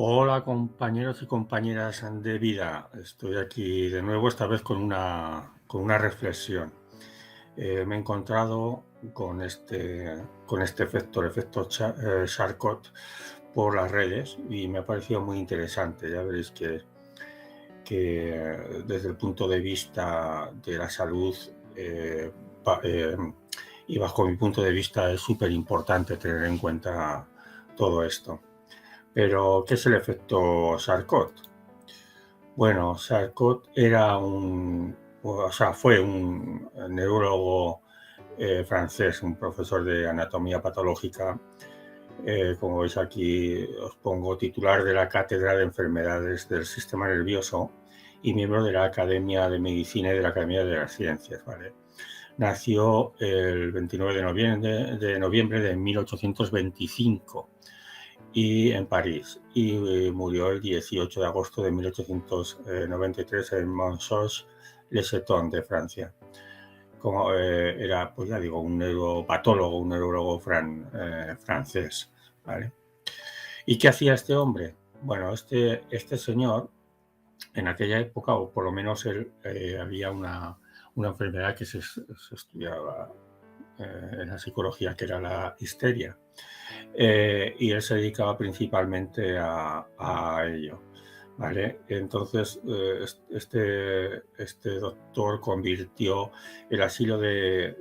Hola compañeros y compañeras de vida, estoy aquí de nuevo, esta vez con una reflexión. Me he encontrado con este efecto, el efecto Charcot por las redes y me ha parecido muy interesante. Ya veréis que desde el punto de vista de la salud pa- eh, y bajo mi punto de vista es súper importante tener en cuenta todo esto. Pero, ¿qué es el efecto Charcot? Bueno, Charcot fue un neurólogo francés, un profesor de anatomía patológica, como veis aquí os pongo titular de la Cátedra de Enfermedades del Sistema Nervioso y miembro de la Academia de Medicina y de la Academia de las Ciencias, ¿vale? Nació el 29 de noviembre de 1825 y en París, y murió el 18 de agosto de 1893 en Monceau-les-Setons de Francia. Como era, pues ya digo, un neuropatólogo, un neurólogo francés, ¿vale? ¿Y qué hacía este hombre? Bueno, este señor, en aquella época, o por lo menos había una enfermedad que se estudiaba en la psicología, que era la histeria. Y él se dedicaba principalmente a ello, ¿vale? Entonces, este doctor convirtió el asilo de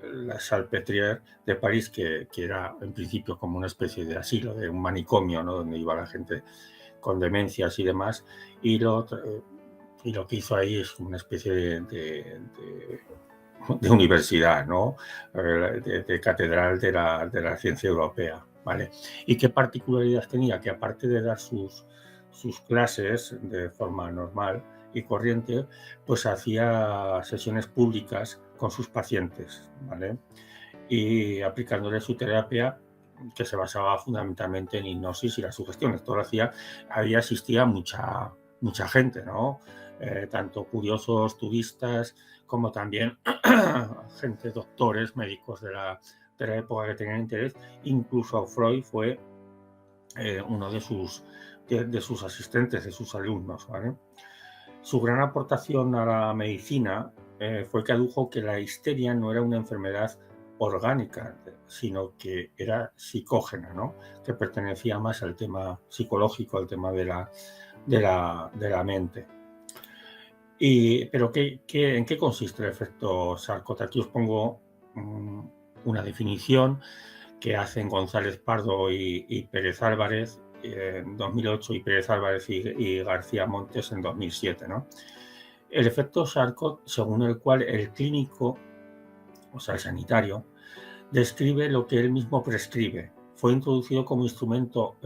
la Salpêtrière de París, que era en principio como una especie de asilo, de un manicomio, ¿no? Donde iba la gente con demencias y demás, y lo que hizo ahí es una especie de universidad, ¿no? De catedral de la ciencia europea, ¿vale? ¿Y qué particularidad tenía? Que aparte de dar sus clases de forma normal y corriente, pues hacía sesiones públicas con sus pacientes, ¿vale? Y aplicándole su terapia, que se basaba fundamentalmente en hipnosis y la sugestión. Esto lo hacía, ahí asistía mucha gente, ¿no? Tanto curiosos, turistas, como también gente, doctores, médicos de la época que tenían interés. Incluso Freud fue uno de sus asistentes, de sus alumnos, ¿vale? Su gran aportación a la medicina fue que adujo que la histeria no era una enfermedad orgánica, sino que era psicógena, ¿no? Que pertenecía más al tema psicológico, al tema de la mente. Pero ¿en qué consiste el efecto Charcot? Aquí os pongo una definición que hacen González Pardo y Pérez Álvarez en 2008 y Pérez Álvarez y García Montes en 2007, ¿no? El efecto Charcot, según el cual el clínico, o sea, el sanitario, describe lo que él mismo prescribe. Fue introducido como instrumento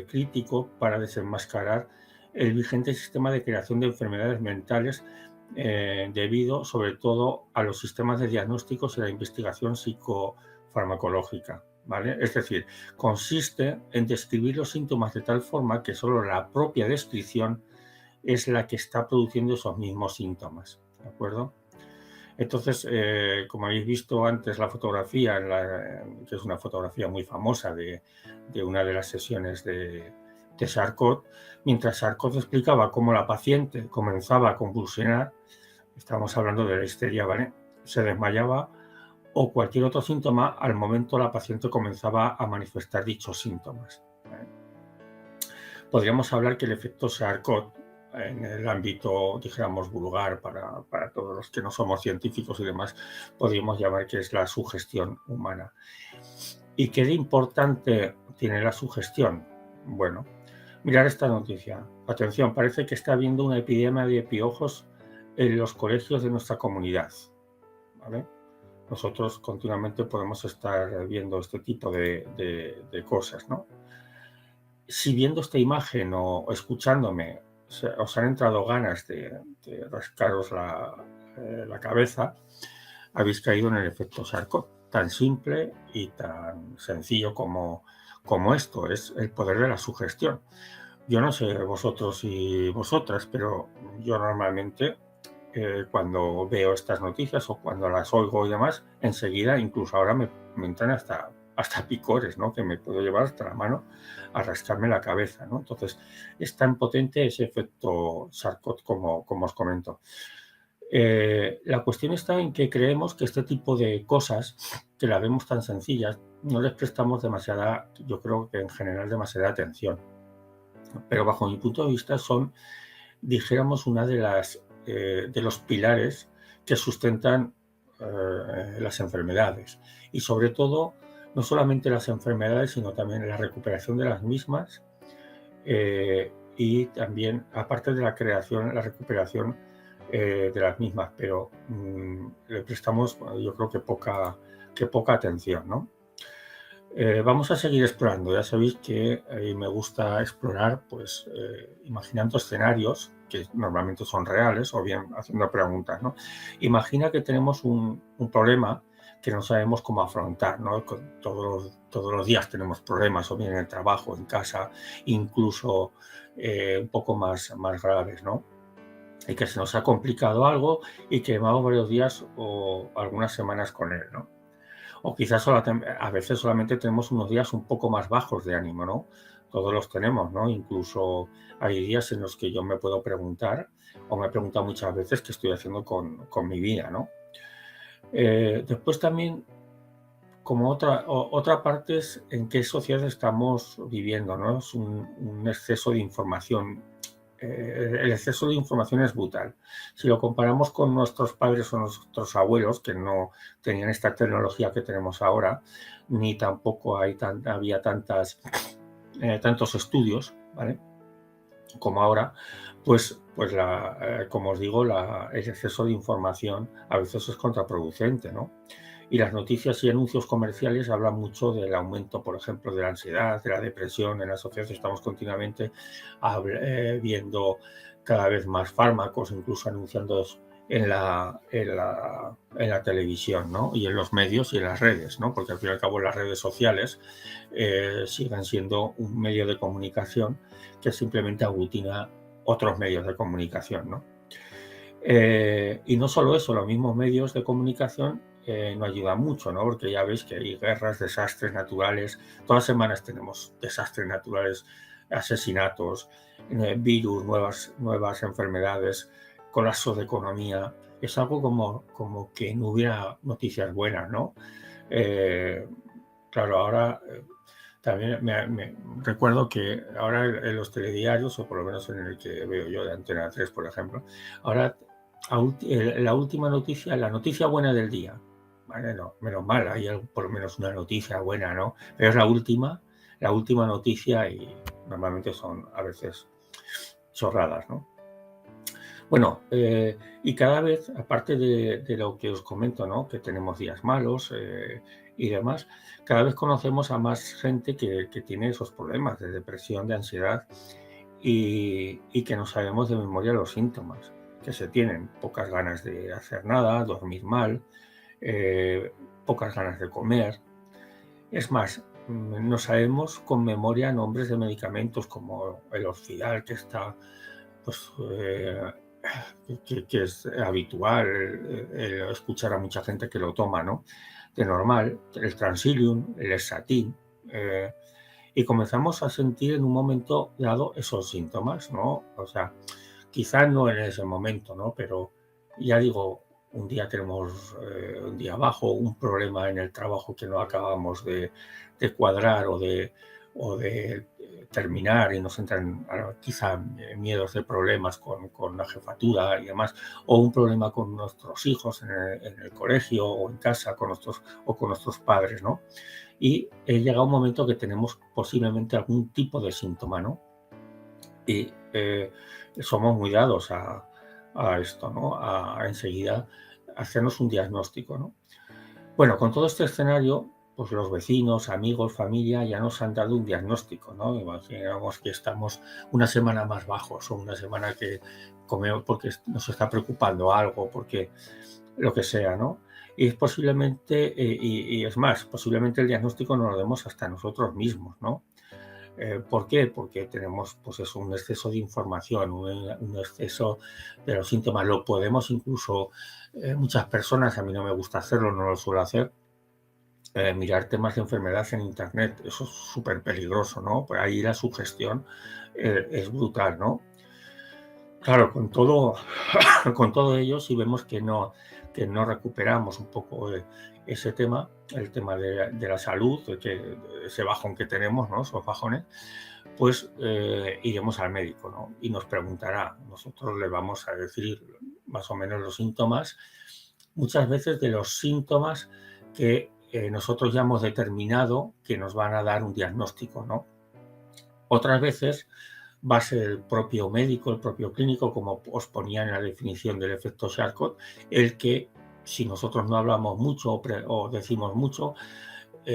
crítico para desenmascarar el vigente sistema de creación de enfermedades mentales debido sobre todo a los sistemas de diagnósticos y la investigación psicofarmacológica, ¿vale? Es decir, consiste en describir los síntomas de tal forma que solo la propia descripción es la que está produciendo esos mismos síntomas, ¿de acuerdo? Entonces, como habéis visto antes la fotografía, que es una fotografía muy famosa de una de las sesiones de Charcot, mientras Charcot explicaba cómo la paciente comenzaba a convulsionar, estamos hablando de la histeria, ¿vale? Se desmayaba o cualquier otro síntoma, al momento la paciente comenzaba a manifestar dichos síntomas, ¿vale? Podríamos hablar que el efecto Charcot, en el ámbito, dijéramos, vulgar para todos los que no somos científicos y demás, podríamos llamar que es la sugestión humana. ¿Y qué de importante tiene la sugestión? Bueno, mirar esta noticia. Atención, parece que está habiendo una epidemia de piojos en los colegios de nuestra comunidad, ¿vale? Nosotros continuamente podemos estar viendo este tipo de cosas, ¿no? Si viendo esta imagen o escuchándome os han entrado ganas de rascaros la cabeza, habéis caído en el efecto Charcot, tan simple y tan sencillo como esto, es el poder de la sugestión. Yo no sé vosotros y vosotras, pero yo normalmente cuando veo estas noticias o cuando las oigo y demás, enseguida, incluso ahora me entran hasta hasta picores, ¿no? Que me puedo llevar hasta la mano a rascarme la cabeza, ¿no? Entonces, es tan potente ese efecto Charcot como os comento. La cuestión está en que creemos que este tipo de cosas, que las vemos tan sencillas, no les prestamos demasiada, yo creo que en general demasiada atención. Pero bajo mi punto de vista son, dijéramos, una de los pilares que sustentan las enfermedades. Y sobre todo, no solamente las enfermedades, sino también la recuperación de las mismas y también, aparte de la creación, la recuperación de las mismas, pero le prestamos, yo creo que poca atención, ¿no? Vamos a seguir explorando. Ya sabéis que me gusta explorar, pues, imaginando escenarios que normalmente son reales o bien haciendo preguntas, ¿no? Imagina que tenemos un problema que no sabemos cómo afrontar, ¿no? Todos los días tenemos problemas, o bien en el trabajo, en casa, incluso un poco más graves, ¿no? Y que se nos ha complicado algo y que llevamos varios días o algunas semanas con él, ¿no? O quizás a veces solamente tenemos unos días un poco más bajos de ánimo, ¿no? Todos los tenemos, ¿no? Incluso hay días en los que yo me puedo preguntar, o me he preguntado muchas veces, qué estoy haciendo con mi vida, ¿no? Después también, como otra parte, es en qué sociedad estamos viviendo, ¿no? Es un exceso de información. El exceso de información es brutal. Si lo comparamos con nuestros padres o nuestros abuelos, que no tenían esta tecnología que tenemos ahora, ni tampoco había tantos estudios, ¿vale? Como ahora, pues como os digo, el exceso de información a veces es contraproducente, ¿no? Y las noticias y anuncios comerciales hablan mucho del aumento, por ejemplo, de la ansiedad, de la depresión. En la sociedad estamos continuamente viendo cada vez más fármacos, incluso anunciándolos en la televisión, ¿no? Y en los medios y en las redes, ¿no? Porque al fin y al cabo las redes sociales siguen siendo un medio de comunicación que simplemente aglutina otros medios de comunicación, ¿no? Y no solo eso, los mismos medios de comunicación no ayudan mucho, ¿no? Porque ya veis que hay guerras, desastres naturales, todas las semanas tenemos desastres naturales, asesinatos, virus, nuevas enfermedades, colapso de economía. Es algo como que no hubiera noticias buenas, ¿no? Claro, ahora también me recuerdo que ahora en los telediarios, o por lo menos en el que veo yo de Antena 3, por ejemplo, ahora la última noticia, la noticia buena del día, ¿vale? No, menos mal, hay por lo menos una noticia buena, ¿no? Pero es la última noticia y normalmente son a veces chorradas, ¿no? Bueno, y cada vez, aparte de lo que os comento, ¿no? Que tenemos días malos y demás, cada vez conocemos a más gente que tiene esos problemas de depresión, de ansiedad y que no sabemos de memoria los síntomas que se tienen. Pocas ganas de hacer nada, dormir mal, pocas ganas de comer. Es más, no sabemos con memoria nombres de medicamentos como el Orfidal, que está, pues, que es habitual escuchar a mucha gente que lo toma, ¿no? De normal, el Transilium, el Esatin, y comenzamos a sentir en un momento dado esos síntomas, ¿no? O sea, quizás no en ese momento, ¿no? Pero ya digo, un día tenemos un día bajo, un problema en el trabajo que no acabamos de cuadrar o de terminar y nos entran quizá miedos de problemas con la jefatura y demás, o un problema con nuestros hijos en el colegio o en casa con nuestros padres, ¿no? Y llega un momento que tenemos posiblemente algún tipo de síntoma, ¿no? Y somos muy dados a esto, ¿no? A enseguida hacernos un diagnóstico, ¿no? Bueno, con todo este escenario, pues los vecinos, amigos, familia ya nos han dado un diagnóstico, ¿no? Imaginamos que estamos una semana más bajos o una semana que comemos porque nos está preocupando algo, porque lo que sea, ¿no? Y es posiblemente, y es más, posiblemente el diagnóstico nos lo demos hasta nosotros mismos, ¿no? ¿Por qué? Porque tenemos pues eso, un exceso de información, un exceso de los síntomas. Lo podemos incluso, muchas personas, a mí no me gusta hacerlo, no lo suelo hacer, mirar temas de enfermedad en internet. Eso es súper peligroso, ¿no? Por ahí la sugestión es brutal, ¿no? Claro, con todo, con todo ello, si vemos que no recuperamos un poco ese tema, el tema de la salud, de ese bajón que tenemos, ¿no? Esos bajones, pues iremos al médico, ¿no? Y nos preguntará, nosotros le vamos a decir más o menos los síntomas, muchas veces de los síntomas que nosotros ya hemos determinado que nos van a dar un diagnóstico, ¿no? Otras veces va a ser el propio médico, el propio clínico, como os ponía en la definición del efecto Charcot, el que, si nosotros no hablamos mucho o decimos mucho,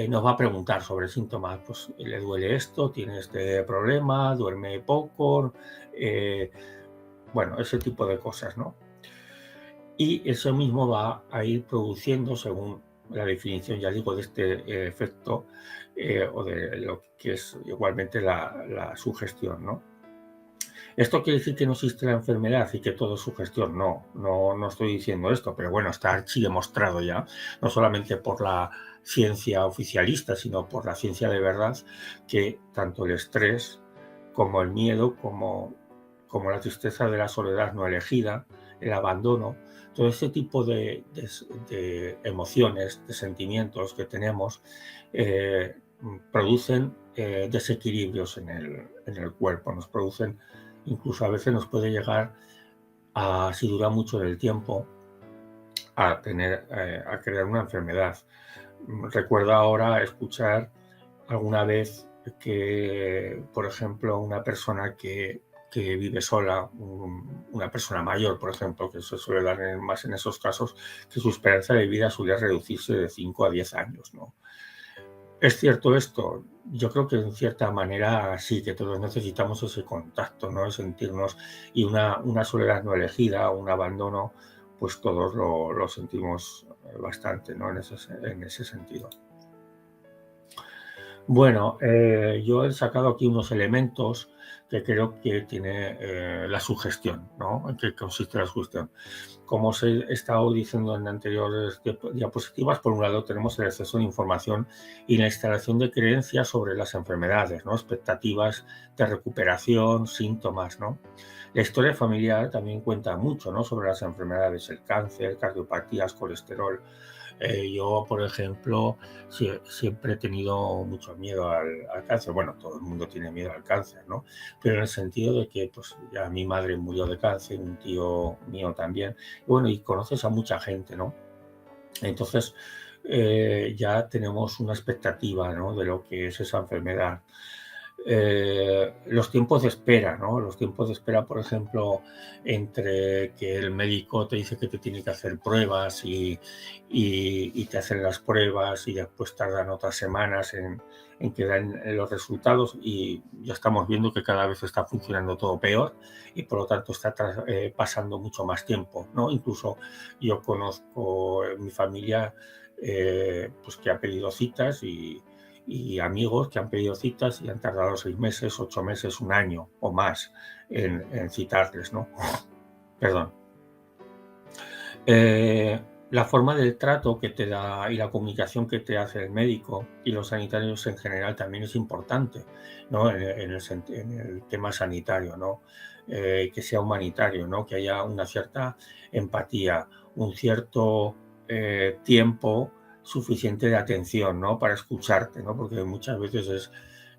nos va a preguntar sobre síntomas. Pues le duele esto, tiene este problema, duerme poco, bueno, ese tipo de cosas, ¿no? Y eso mismo va a ir produciendo, según la definición, ya digo, de este efecto o de lo que es igualmente la sugestión, ¿no? ¿Esto quiere decir que no existe la enfermedad y que todo es sugestión? No estoy diciendo esto, pero bueno, está archidemostrado ya, no solamente por la ciencia oficialista, sino por la ciencia de verdad, que tanto el estrés como el miedo, como la tristeza de la soledad no elegida, el abandono, todo ese tipo de emociones, de sentimientos que tenemos, producen desequilibrios en el cuerpo, nos producen, incluso a veces nos puede llegar a, si dura mucho en el tiempo, a crear una enfermedad. Recuerdo ahora escuchar alguna vez que, por ejemplo, una persona que vive sola, una persona mayor, por ejemplo, que se suele dar más en esos casos, que su esperanza de vida suele reducirse de 5 a 10 años, ¿no? ¿Es cierto esto? Yo creo que en cierta manera sí, que todos necesitamos ese contacto, ¿no? Sentirnos, y una soledad no elegida, un abandono, pues todos lo sentimos bastante, ¿no? En ese sentido. Bueno, yo he sacado aquí unos elementos que creo que tiene la sugestión, ¿no? ¿En qué consiste la sugestión? Como os he estado diciendo en anteriores diapositivas, por un lado tenemos el exceso de información y la instalación de creencias sobre las enfermedades, ¿no? Expectativas de recuperación, síntomas, ¿no? La historia familiar también cuenta mucho, ¿no? Sobre las enfermedades, el cáncer, cardiopatías, colesterol. Yo, por ejemplo, siempre he tenido mucho miedo al cáncer. Bueno, todo el mundo tiene miedo al cáncer, ¿no? Pero en el sentido de que pues, ya mi madre murió de cáncer, un tío mío también. Y bueno, y conoces a mucha gente, ¿no? Entonces, ya tenemos una expectativa, ¿no? De lo que es esa enfermedad. Los tiempos de espera, ¿no? Los tiempos de espera, por ejemplo, entre que el médico te dice que te tiene que hacer pruebas y te hacen las pruebas y después tardan otras semanas en que dan los resultados, y ya estamos viendo que cada vez está funcionando todo peor y por lo tanto está pasando mucho más tiempo, ¿no? Incluso yo conozco en mi familia pues que ha pedido citas y amigos que han pedido citas y han tardado 6 meses, 8 meses, un año o más en citarles, ¿no? Perdón. La forma del trato que te da y la comunicación que te hace el médico y los sanitarios en general también es importante, ¿no? En el tema sanitario, ¿no? Que sea humanitario, ¿no? Que haya una cierta empatía, un cierto tiempo suficiente de atención, ¿no? Para escucharte, ¿no? Porque muchas veces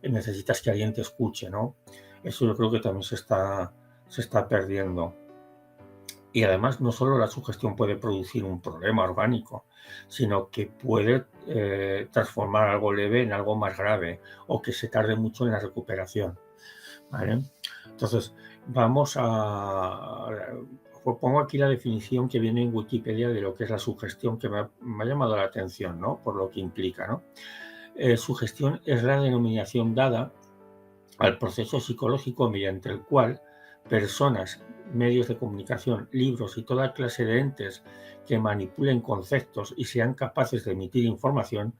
necesitas que alguien te escuche, ¿no? Eso yo creo que también se está perdiendo. Y además no solo la sugestión puede producir un problema orgánico, sino que puede transformar algo leve en algo más grave o que se tarde mucho en la recuperación, ¿vale? Entonces, vamos a... Pongo aquí la definición que viene en Wikipedia de lo que es la sugestión, que me ha llamado la atención, ¿no? Por lo que implica, ¿no? Sugestión es la denominación dada al proceso psicológico mediante el cual personas, medios de comunicación, libros y toda clase de entes que manipulen conceptos y sean capaces de emitir información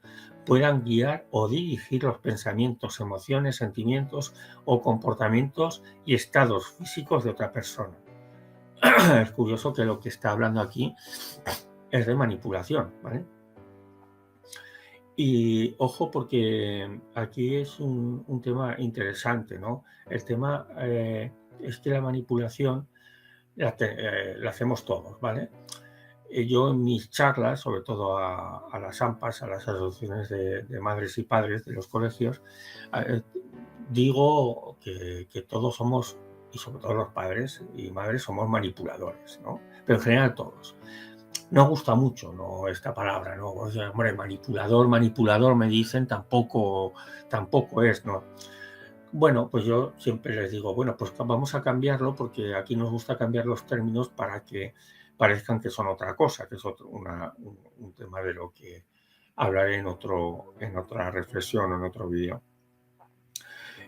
puedan guiar o dirigir los pensamientos, emociones, sentimientos o comportamientos y estados físicos de otra persona. Es curioso que lo que está hablando aquí es de manipulación, ¿vale? Y ojo, porque aquí es un tema interesante, ¿no? El tema es que la manipulación la hacemos todos, ¿vale? Yo en mis charlas, sobre todo a las AMPAs, a las asociaciones de madres y padres de los colegios, eh, digo que todos somos, y sobre todo los padres y madres, somos manipuladores, ¿no? Pero en general todos. No gusta mucho, ¿no? Esta palabra, ¿no? O sea, hombre, manipulador, manipulador, me dicen, tampoco es, ¿no? Bueno, pues yo siempre les digo, bueno, pues vamos a cambiarlo porque aquí nos gusta cambiar los términos para que parezcan que son otra cosa, que es un tema de lo que hablaré en otra reflexión o en otro vídeo.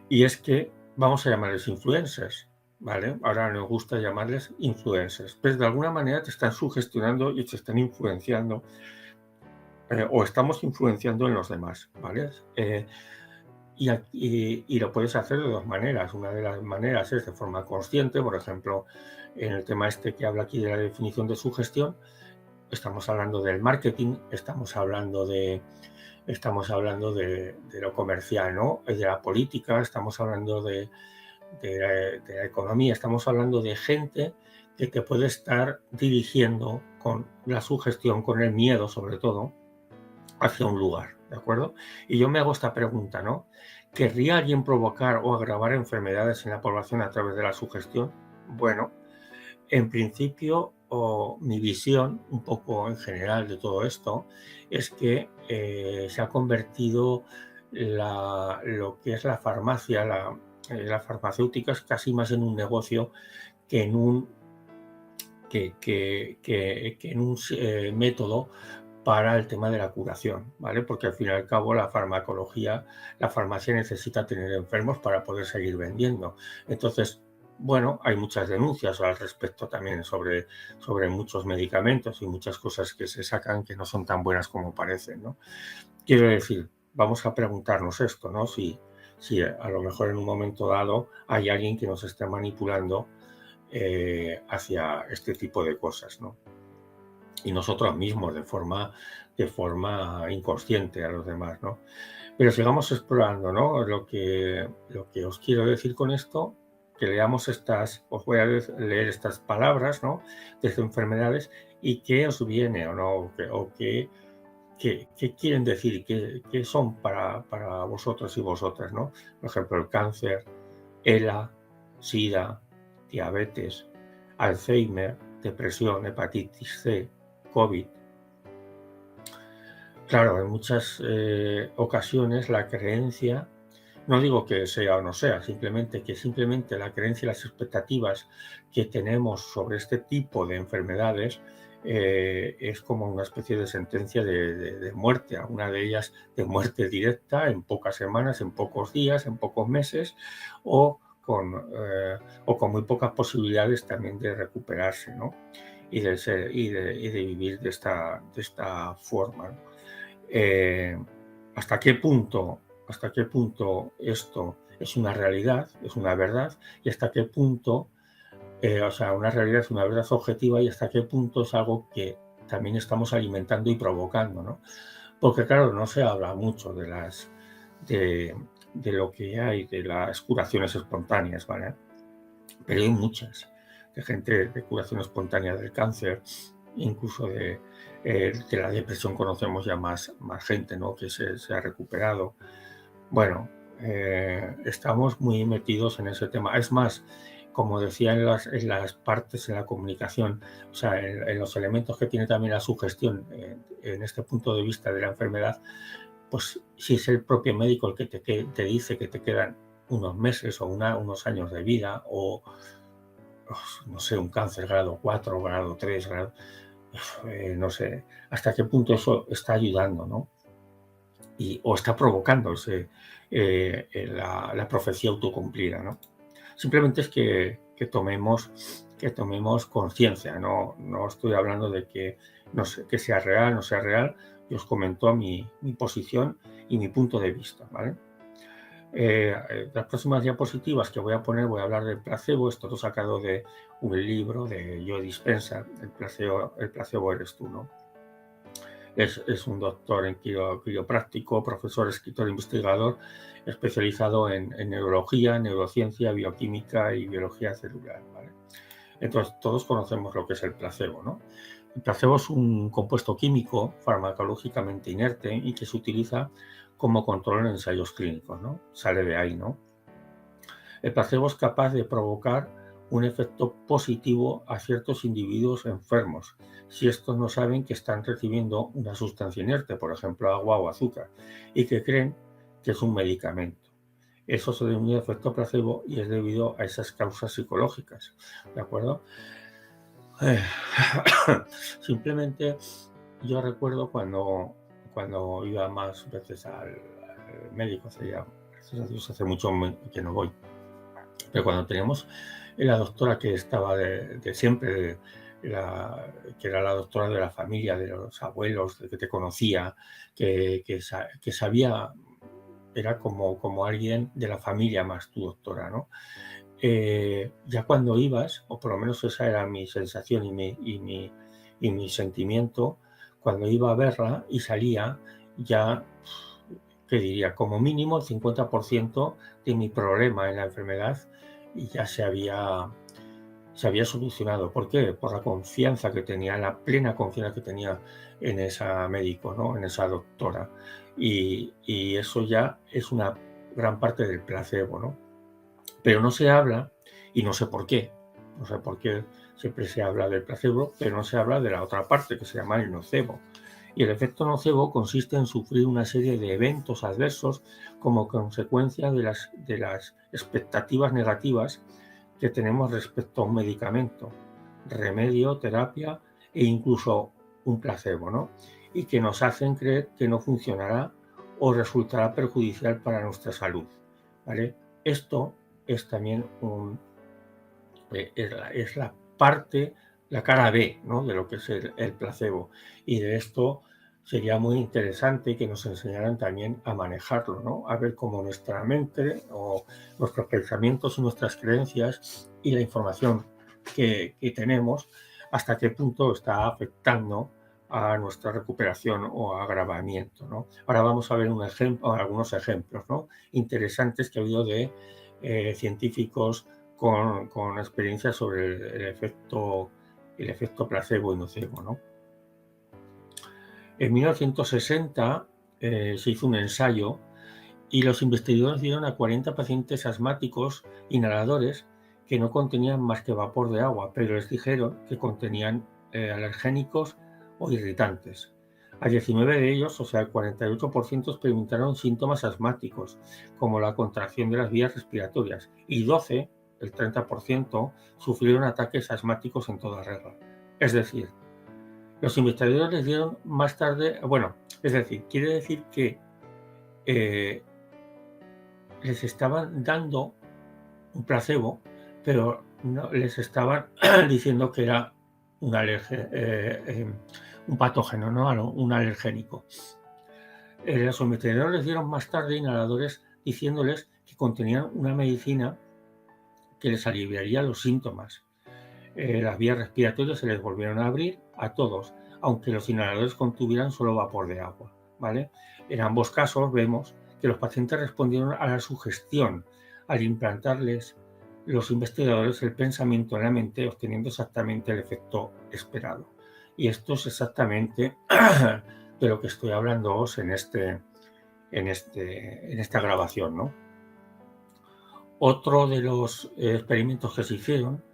Y es que vamos a llamarles influencers, ¿vale? Ahora nos gusta llamarles influencers, pero de alguna manera te están sugestionando y te están influenciando o estamos influenciando en los demás, ¿vale? Y lo puedes hacer de dos maneras. Una de las maneras es de forma consciente, por ejemplo, en el tema este que habla aquí de la definición de sugestión, estamos hablando del marketing, estamos hablando de lo comercial, ¿no? De la política, estamos hablando de la economía, estamos hablando de gente que te puede estar dirigiendo con la sugestión, con el miedo sobre todo, hacia un lugar, ¿de acuerdo? Y yo me hago esta pregunta, ¿no? ¿Querría alguien provocar o agravar enfermedades en la población a través de la sugestión? Bueno, en principio, mi visión, un poco en general de todo esto, es que se ha convertido lo que es la farmacia, la farmacéutica es casi más en un negocio que en un método para el tema de la curación, ¿vale? Porque al fin y al cabo la farmacia necesita tener enfermos para poder seguir vendiendo. Entonces, bueno, hay muchas denuncias al respecto también sobre muchos medicamentos y muchas cosas que se sacan que no son tan buenas como parecen, ¿no? Quiero decir, vamos a preguntarnos esto, ¿no? Si a lo mejor en un momento dado hay alguien que nos esté manipulando hacia este tipo de cosas, ¿no? Y nosotros mismos de forma inconsciente a los demás, ¿no? Pero sigamos explorando, ¿no? Lo que os quiero decir con esto, que os voy a leer estas palabras, ¿no? De estas enfermedades y qué os viene o no, o qué quieren decir, qué son para vosotros y vosotras, ¿no? Por ejemplo, el cáncer, ELA, SIDA, diabetes, Alzheimer, depresión, hepatitis C, COVID. Claro, en muchas ocasiones la creencia, no digo que sea o no sea, simplemente la creencia y las expectativas que tenemos sobre este tipo de enfermedades es como una especie de sentencia de muerte, alguna de ellas de muerte directa en pocas semanas, en pocos días, en pocos meses, o con muy pocas posibilidades también de recuperarse, ¿no? Y de vivir de esta forma, ¿no? Eh, hasta qué punto esto es una realidad, es una verdad, y hasta qué punto, o sea, una realidad es una verdad objetiva y hasta qué punto es algo que también estamos alimentando y provocando, ¿no? Porque claro, no se habla mucho de lo que hay, de las curaciones espontáneas, ¿vale? Pero hay muchas, de gente de curación espontánea del cáncer, incluso de la depresión conocemos ya más gente, ¿no? Que se ha recuperado. Bueno, estamos muy metidos en ese tema. Es más, como decía en las partes, en la comunicación, o sea, en los elementos que tiene también la sugestión en este punto de vista de la enfermedad, pues si es el propio médico el que te dice que te quedan unos meses o unos años de vida o, no sé, un cáncer grado 4, grado 3, no sé hasta qué punto eso está ayudando, ¿no? O está provocando la profecía autocumplida, ¿no? Simplemente es que tomemos conciencia, no estoy hablando de que, no sé, que sea real, no sea real, yo os comento mi posición y mi punto de vista, ¿vale? Las próximas diapositivas que voy a poner, voy a hablar del placebo, esto lo he sacado de un libro de Joe Dispenza, el placebo eres tú, ¿no? Es un doctor en quiropráctico, profesor, escritor, investigador, especializado en neurología, neurociencia, bioquímica y biología celular, ¿vale? Entonces, todos conocemos lo que es el placebo, ¿no? El placebo es un compuesto químico farmacológicamente inerte y que se utiliza como control en ensayos clínicos, ¿no? Sale de ahí, ¿no? El placebo es capaz de provocar un efecto positivo a ciertos individuos enfermos, si estos no saben que están recibiendo una sustancia inerte, por ejemplo agua o azúcar, y que creen que es un medicamento. Eso se denomina efecto placebo y es debido a esas causas psicológicas, ¿de acuerdo? Simplemente yo recuerdo cuando iba más veces al médico, gracias a Dios hace mucho que no voy, pero cuando teníamos la doctora que estaba de siempre, que era la doctora de la familia, de los abuelos, de que te conocía, que sabía, era como alguien de la familia más tu doctora, ¿no? Ya cuando ibas, o por lo menos esa era mi sensación y mi sentimiento, cuando iba a verla y salía, ya, ¿qué diría? Como mínimo el 50% de mi problema en la enfermedad ya se había solucionado. ¿Por qué? Por la confianza que tenía, la plena confianza que tenía en esa médico, ¿no? En esa doctora. Y eso ya es una gran parte del placebo, ¿no? Pero no se habla, y no sé por qué siempre se habla del placebo, pero no se habla de la otra parte que se llama el nocebo. Y el efecto nocebo consiste en sufrir una serie de eventos adversos como consecuencia de las expectativas negativas que tenemos respecto a un medicamento, remedio, terapia e incluso un placebo, ¿no? Y que nos hacen creer que no funcionará o resultará perjudicial para nuestra salud, ¿vale? Esto es también es la parte, la cara B, ¿no? De lo que es el placebo. Y de esto sería muy interesante que nos enseñaran también a manejarlo, ¿no? A ver cómo nuestra mente o nuestros pensamientos y nuestras creencias y la información que tenemos, hasta qué punto está afectando a nuestra recuperación o agravamiento, ¿no? Ahora vamos a ver algunos ejemplos, ¿no? Interesantes que ha habido de científicos con experiencias sobre el efecto placebo y nocebo, ¿no? En 1960 se hizo un ensayo y los investigadores dieron a 40 pacientes asmáticos inhaladores que no contenían más que vapor de agua, pero les dijeron que contenían alergénicos o irritantes. A 19 de ellos, o sea, el 48%, experimentaron síntomas asmáticos, como la contracción de las vías respiratorias, y 12, el 30%, sufrieron ataques asmáticos en toda regla. Es decir, los investigadores les dieron más tarde, quiere decir que les estaban dando un placebo, pero no les estaban diciendo que era un patógeno, ¿no? Un alergénico. Los investigadores les dieron más tarde inhaladores diciéndoles que contenían una medicina que les aliviaría los síntomas. Las vías respiratorias se les volvieron a abrir a todos, aunque los inhaladores contuvieran solo vapor de agua, ¿vale? En ambos casos vemos que los pacientes respondieron a la sugestión al implantarles los investigadores el pensamiento en la mente, obteniendo exactamente el efecto esperado. Y esto es exactamente de lo que estoy hablándoos en esta grabación, ¿no? Otro de los experimentos que se hicieron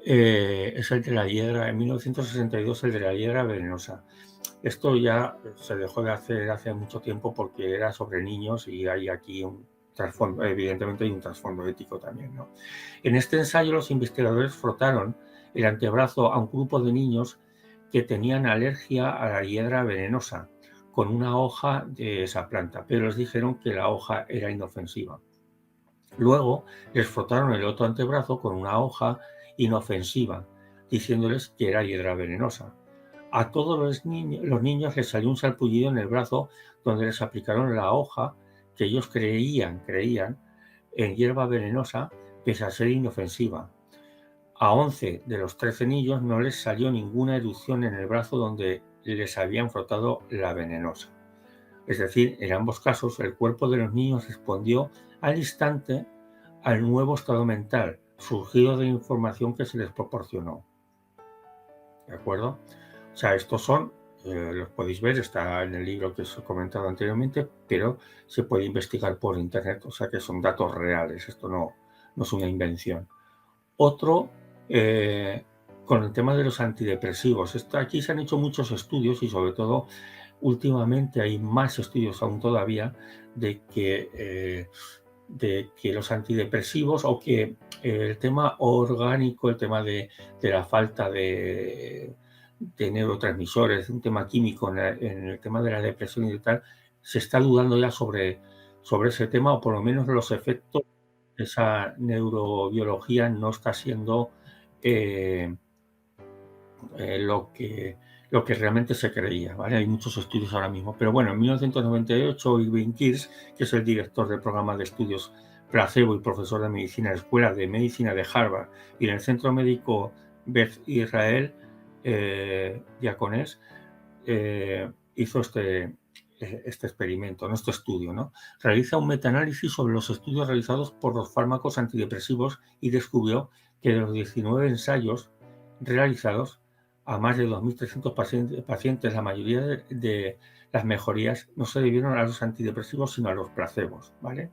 es el de la hiedra, en 1962, el de la hiedra venenosa. Esto ya se dejó de hacer hace mucho tiempo porque era sobre niños y hay aquí un trasfondo, evidentemente hay un trasfondo ético también, ¿no? En este ensayo los investigadores frotaron el antebrazo a un grupo de niños que tenían alergia a la hiedra venenosa con una hoja de esa planta, pero les dijeron que la hoja era inofensiva. Luego les frotaron el otro antebrazo con una hoja inofensiva, diciéndoles que era hiedra venenosa. A todos los niños les salió un salpullido en el brazo donde les aplicaron la hoja que ellos creían en hierba venenosa, pese a ser inofensiva. A 11 de los 13 niños no les salió ninguna erupción en el brazo donde les habían frotado la venenosa. Es decir, en ambos casos el cuerpo de los niños respondió al instante al nuevo estado mental surgido de la información que se les proporcionó. ¿De acuerdo? O sea, estos son, los podéis ver, está en el libro que os he comentado anteriormente, pero se puede investigar por internet, o sea que son datos reales, esto no es una invención. Otro, con el tema de los antidepresivos. Aquí se han hecho muchos estudios y sobre todo últimamente hay más estudios aún todavía de que los antidepresivos o que el tema orgánico, el tema de la falta de neurotransmisores, un tema químico en el tema de la depresión y tal, se está dudando ya sobre ese tema, o por lo menos los efectos de esa neurobiología no está siendo lo que realmente se creía, ¿vale? Hay muchos estudios ahora mismo, pero bueno, en 1998 Irving Kirsch, que es el director del programa de estudios placebo y profesor de medicina en la Escuela de Medicina de Harvard y en el Centro Médico Beth Israel Diaconés, hizo este experimento, este estudio, ¿no? Realiza un metaanálisis sobre los estudios realizados por los fármacos antidepresivos y descubrió que de los 19 ensayos realizados a más de 2.300 pacientes, la mayoría de las mejorías no se debieron a los antidepresivos, sino a los placebos, ¿vale?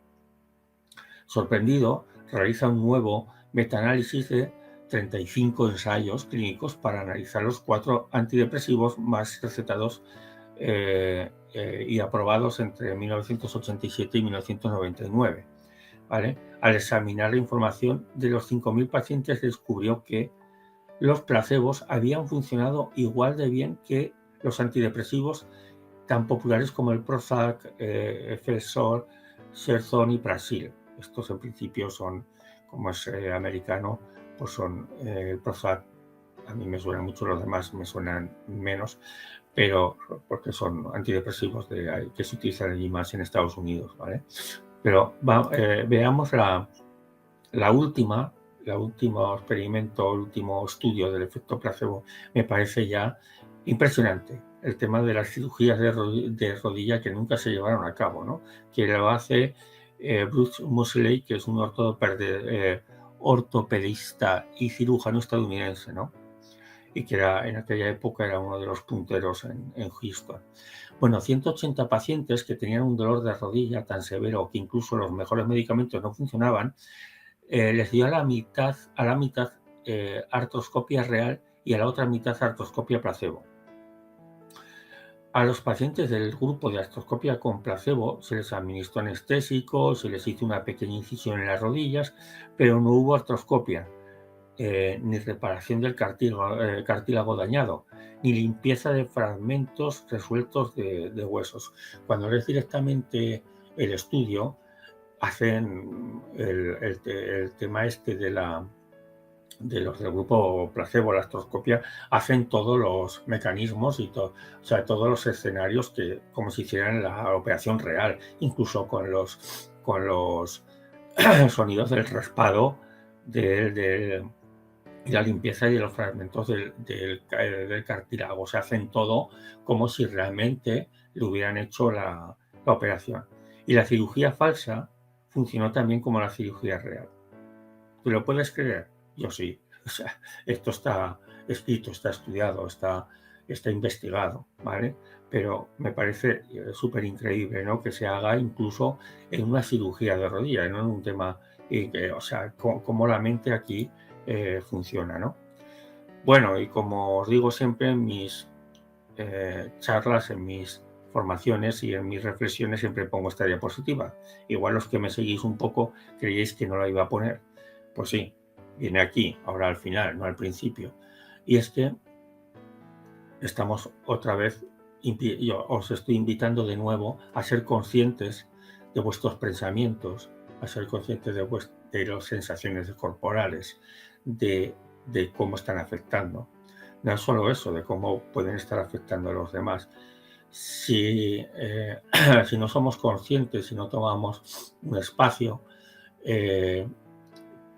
Sorprendido, realiza un nuevo metaanálisis de 35 ensayos clínicos para analizar los 4 antidepresivos más recetados y aprobados entre 1987 y 1999. ¿Vale? Al examinar la información de los 5.000 pacientes, descubrió que los placebos habían funcionado igual de bien que los antidepresivos tan populares como el Prozac, Efesor, Serzon y Praxil. Estos en principio son, como es americano, pues son el Prozac. A mí me suenan mucho, los demás me suenan menos, pero porque son antidepresivos que se utilizan allí más en Estados Unidos, ¿vale? Pero veamos la último experimento, el último estudio del efecto placebo. Me parece ya impresionante el tema de las cirugías de rodilla que nunca se llevaron a cabo, ¿no? Que lo hace Bruce Moseley, que es un ortopedista y cirujano estadounidense, ¿no? Y que en aquella época era uno de los punteros en Houston. Bueno, 180 pacientes que tenían un dolor de rodilla tan severo que incluso los mejores medicamentos no funcionaban, les dio a la mitad artroscopia real y a la otra mitad artroscopia placebo. A los pacientes del grupo de artroscopia con placebo se les administró anestésico, se les hizo una pequeña incisión en las rodillas, pero no hubo artroscopia, ni reparación del cartílago dañado, ni limpieza de fragmentos resueltos de huesos. Cuando lees directamente el estudio, hacen el tema este de los del grupo placebo, la artroscopia, hacen todos los mecanismos y o sea, todos los escenarios como si hicieran la operación real, incluso con los sonidos del raspado de la limpieza y de los fragmentos del cartílago. Se hacen todo como si realmente le hubieran hecho la operación. Y la cirugía falsa funcionó también como la cirugía real. ¿Tú lo puedes creer? Yo sí. O sea, esto está escrito, está estudiado, está investigado, ¿vale? Pero me parece súper increíble, ¿no? Que se haga incluso en una cirugía de rodilla, no en un tema, o sea, cómo la mente aquí funciona, ¿no? Bueno, y como os digo siempre en mis charlas, en mis formaciones y en mis reflexiones siempre pongo esta diapositiva. Igual los que me seguís un poco creíais que no la iba a poner. Pues sí, viene aquí, ahora al final, no al principio. Y es que estamos otra vez, yo os estoy invitando de nuevo a ser conscientes de vuestros pensamientos, a ser conscientes de las sensaciones corporales, de cómo están afectando. No es solo eso, de cómo pueden estar afectando a los demás. Si no somos conscientes, si no tomamos un espacio,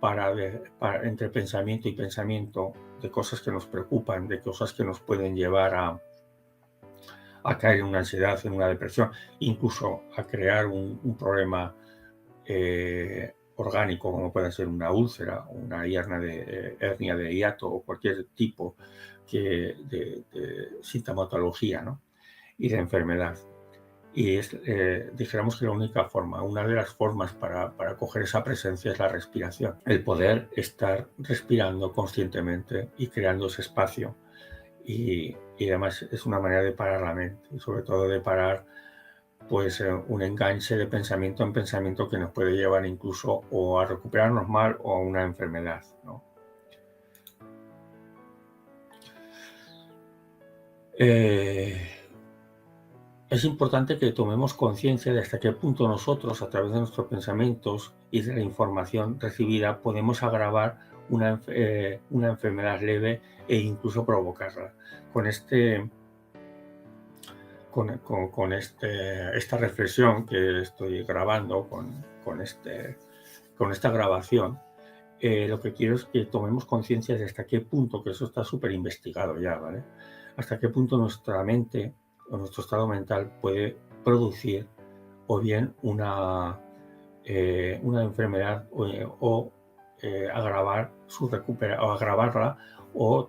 entre pensamiento y pensamiento, de cosas que nos preocupan, de cosas que nos pueden llevar a caer en una ansiedad, en una depresión, incluso a crear un problema orgánico, como puede ser una úlcera, una hernia de hiato o cualquier tipo de sintomatología, ¿no? Y de enfermedad. Y dijéramos que la única forma, una de las formas para coger esa presencia es la respiración. El poder estar respirando conscientemente y creando ese espacio. Y además es una manera de parar la mente y sobre todo de parar pues un enganche de pensamiento en pensamiento que nos puede llevar incluso o a recuperarnos mal o a una enfermedad, ¿no? Es importante que tomemos conciencia de hasta qué punto nosotros, a través de nuestros pensamientos y de la información recibida, podemos agravar una enfermedad leve e incluso provocarla. Con esta reflexión que estoy grabando, con esta grabación, lo que quiero es que tomemos conciencia de hasta qué punto, que eso está súper investigado ya, ¿vale? Hasta qué punto nuestra mente o nuestro estado mental puede producir o bien una enfermedad o agravar o agravarla o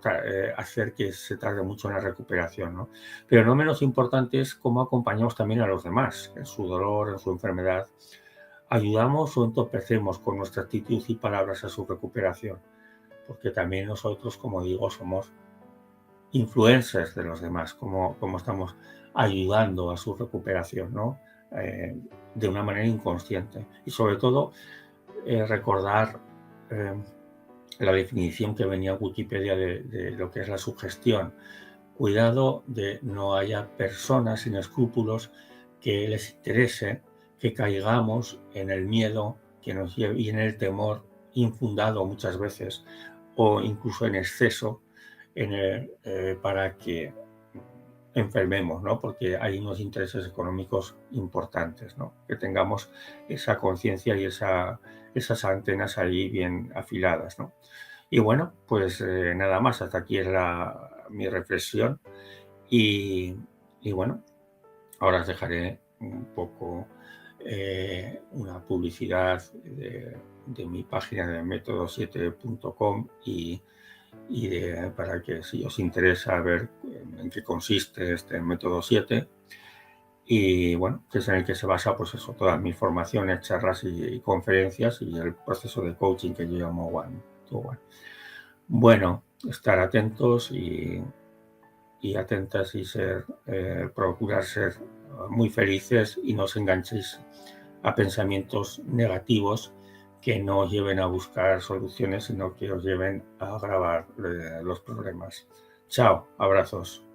hacer que se tarde mucho en la recuperación, ¿no? Pero no menos importante es cómo acompañamos también a los demás en su dolor, en su enfermedad. Ayudamos o entorpecemos con nuestra actitud y palabras a su recuperación, porque también nosotros, como digo, somos influencers de los demás, como estamos ayudando a su recuperación, ¿no? De una manera inconsciente. Y sobre todo, recordar la definición que venía en Wikipedia de lo que es la sugestión. Cuidado de no haya personas sin escrúpulos que les interese que caigamos en el miedo que nos lleve, y en el temor infundado muchas veces o incluso en exceso para que enfermemos, ¿no? Porque hay unos intereses económicos importantes, ¿no? Que tengamos esa conciencia y esas antenas ahí bien afiladas, ¿no? Y bueno, pues nada más, hasta aquí es mi reflexión y bueno, ahora os dejaré un poco una publicidad de mi página de método7.com para que si os interesa ver en qué consiste este método 7 y bueno, que es en el que se basa pues eso, todas mis formaciones, charlas y conferencias y el proceso de coaching que yo llamo One to One. Bueno, estar atentos y atentas y procurar ser muy felices y no os enganchéis a pensamientos negativos que no os lleven a buscar soluciones, sino que os lleven a agravar los problemas. Chao, abrazos.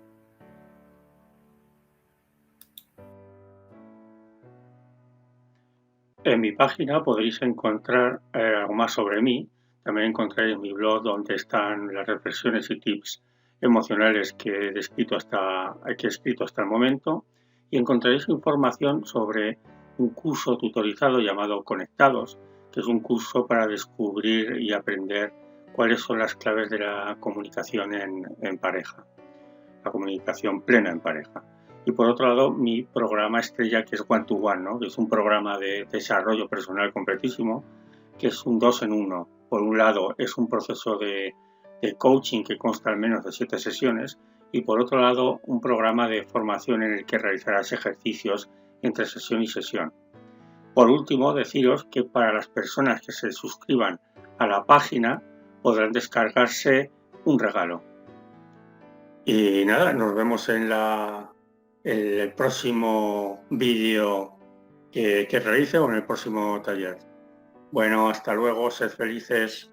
En mi página podréis encontrar algo más sobre mí. También encontraréis mi blog donde están las reflexiones y tips emocionales que he escrito hasta el momento. Y encontraréis información sobre un curso tutorizado llamado Conectados, que es un curso para descubrir y aprender cuáles son las claves de la comunicación en pareja, la comunicación plena en pareja. Y por otro lado, mi programa estrella, que es One to One, ¿no? Que es un programa de desarrollo personal completísimo, que es un 2 en 1. Por un lado, es un proceso de coaching que consta al menos de 7 sesiones y por otro lado, un programa de formación en el que realizarás ejercicios entre sesión y sesión. Por último, deciros que para las personas que se suscriban a la página podrán descargarse un regalo. Y nada, nos vemos en el próximo vídeo que realice o en el próximo taller. Bueno, hasta luego, sed felices.